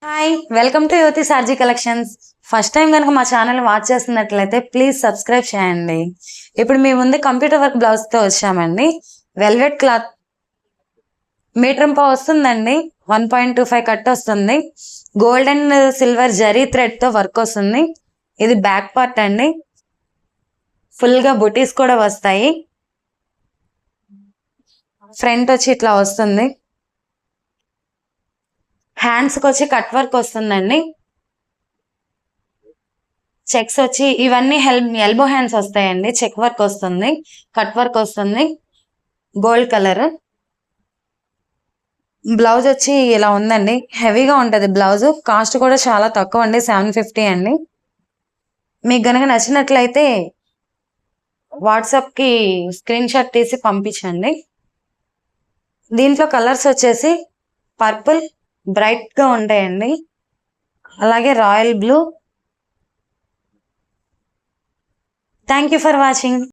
Hi welcome to యువతి సార్జీ collections. First time కనుక మా ఛానల్ వాచ్ చేస్తున్నట్లయితే ప్లీజ్ సబ్స్క్రైబ్ చేయండి. ఇప్పుడు మీ ముందు కంప్యూటర్ వర్క్ బ్లౌజ్తో వచ్చామండి. వెల్వెట్ క్లాత్ మీటర్ పావు వస్తుందండి. 1.25 కట్ వస్తుంది. గోల్డ్ అండ్ సిల్వర్ జరీ థ్రెడ్తో వర్క్ వస్తుంది. ఇది బ్యాక్ పార్ట్ అండి. ఫుల్గా బుటీస్ కూడా వస్తాయి. ఫ్రంట్ వచ్చి ఇట్లా వస్తుంది. హ్యాండ్స్కి వచ్చి కట్ వర్క్ వస్తుందండి. చెక్స్ వచ్చి ఇవన్నీ ఎల్బో హ్యాండ్స్ వస్తాయండి. చెక్ వర్క్ వస్తుంది, కట్ వర్క్ వస్తుంది, గోల్డ్ కలర్. బ్లౌజ్ వచ్చి ఇలా ఉందండి. హెవీగా ఉంటుంది బ్లౌజ్. కాస్ట్ కూడా చాలా తక్కువ అండి, 750 అండి. మీకు గనక నచ్చినట్లయితే వాట్సాప్కి స్క్రీన్ షాట్ తీసి పంపించండి. దీంట్లో కలర్స్ వచ్చేసి పర్పుల్ బ్రైట్గా ఉంటాయండి, అలాగే royal blue. Thank you for watching.